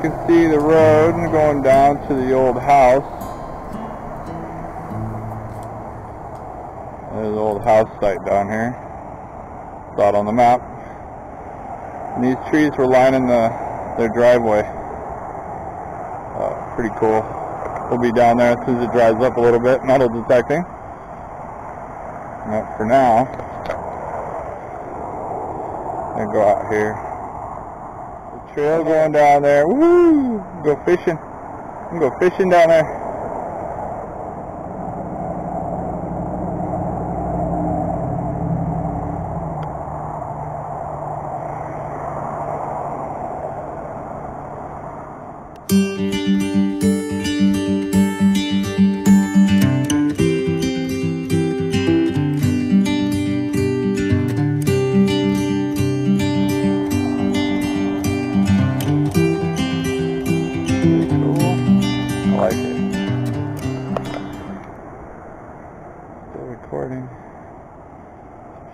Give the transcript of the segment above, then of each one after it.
can see the road going down to the old house. There's the old house site down here. Saw it on the map. And these trees were lining their driveway. Pretty cool. We'll be down there as soon as it dries up a little bit, metal detecting. But for now, I'm gonna go out here. The trail going down there. Woo! Go fishing. I'm gonna go fishing down there.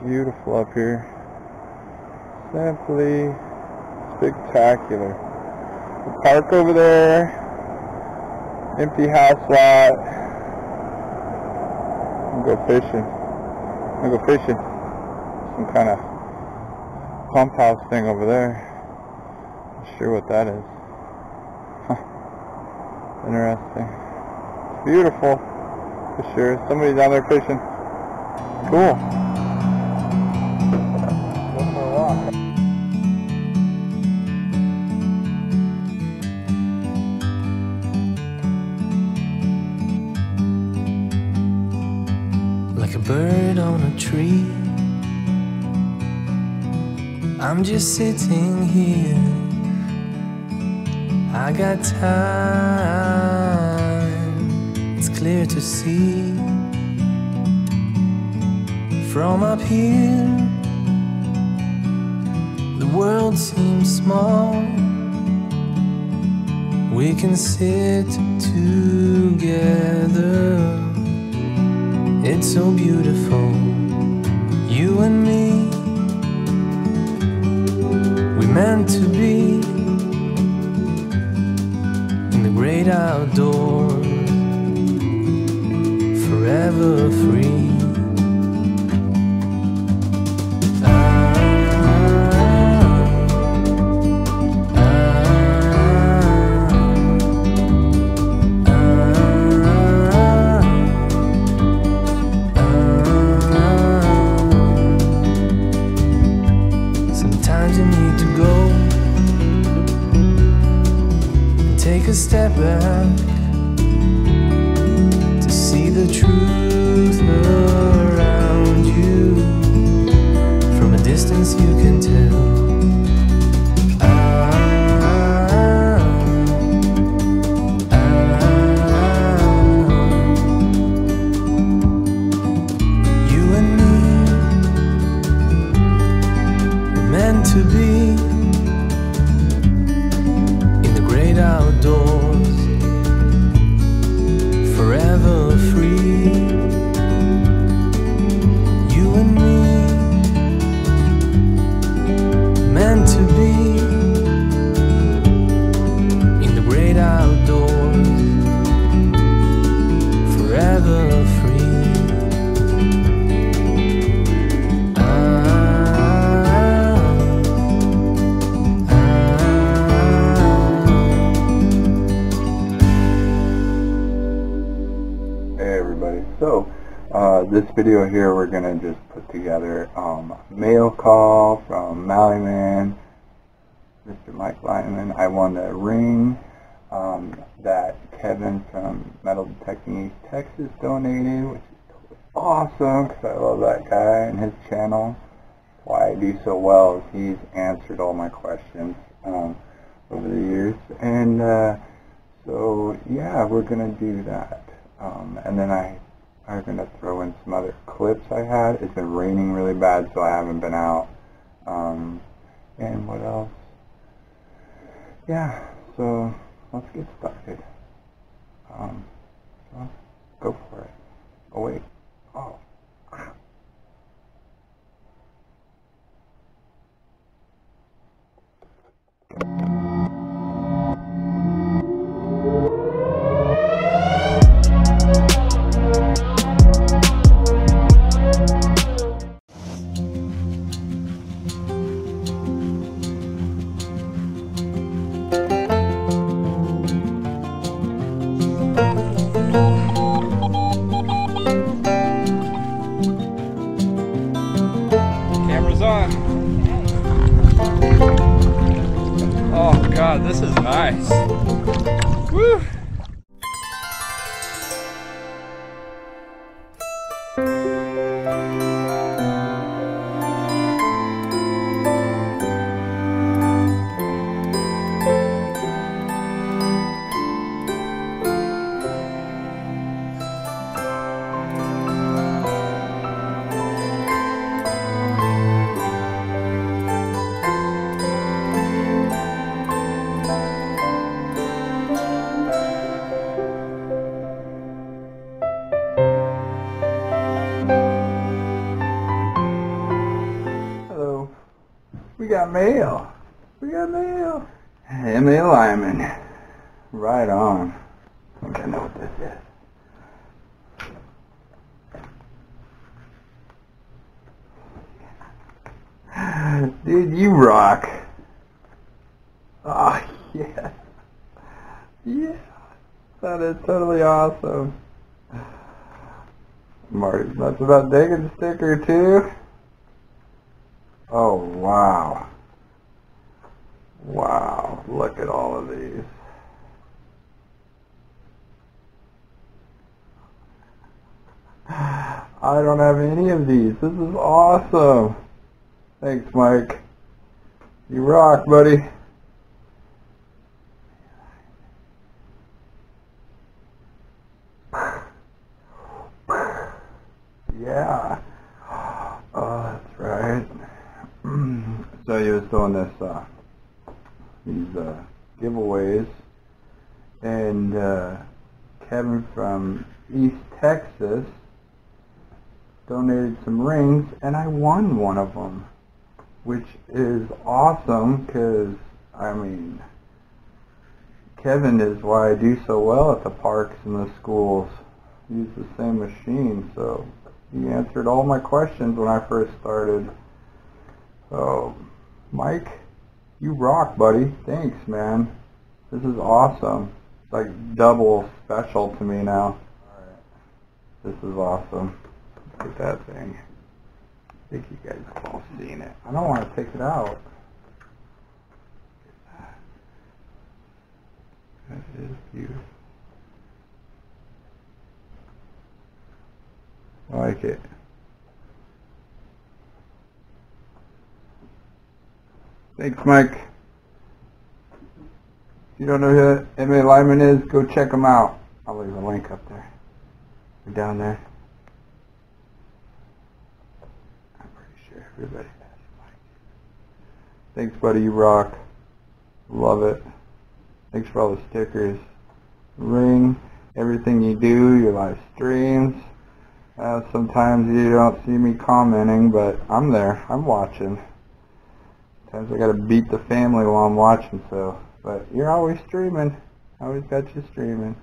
Beautiful up here. Simply spectacular. The park over there. Empty house lot. I'm gonna go fishing. I'm gonna go fishing. Some kind of pump house thing over there. Not sure what that is. Huh. Interesting. It's beautiful for sure. Somebody's down there fishing. Cool. Like a bird on a tree, I'm just sitting here. I got time, it's clear to see. From up here, the world seems small. We can sit together. It's so beautiful, you and me. We meant to be in the great outdoors, forever free. A step back to see the truth around you. From a distance you can tell. You and me were meant to be outdoors, forever free. You and me, meant to be in the great outdoors, forever free. So, this video here we're going to just put together mail call from Maylyman, Mr. Mike Lyman. I won the ring that Kevin from Metal Detecting East Texas donated, which is awesome because I love that guy and his channel. Why I do so well is he's answered all my questions over the years. And so, yeah, we're going to do that. And then I'm going to throw in some other clips I had. It's been raining really bad, so I haven't been out. And what else? Yeah, so let's get started. So go for it. Oh, wait. Oh. Nice. Woo! We got mail. We got mail. Maylyman. Right on. I think I know what this is. Dude, you rock. Oh, yeah. Yeah. That is totally awesome. Martysnuts about digging sticker too. Oh, wow. Wow, look at all of these. I don't have any of these. This is awesome. Thanks, Mike. You rock, buddy. Yeah. Oh, that's right. So he was doing this, these giveaways, and Kevin from East Texas donated some rings, and I won one of them, which is awesome because, I mean, Kevin is why I do so well at the parks and the schools. Use the same machine, so he answered all my questions when I first started. So, Mike, you rock, buddy. Thanks, man. This is awesome. It's like double special to me now. Alright. This is awesome. Look at that thing. I think you guys have all seen it. I don't want to take it out. That is beautiful. I like it. Thanks, Mike. If you don't know who Maylyman is, go check him out. I'll leave a link up there. Or down there. I'm pretty sure everybody has Mike. Thanks, buddy. You rock. Love it. Thanks for all the stickers. Ring. Everything you do. Your live streams. Sometimes you don't see me commenting, but I'm there. I'm watching. Sometimes I gotta beat the family while I'm watching, so. But you're always streaming. Always got you streaming.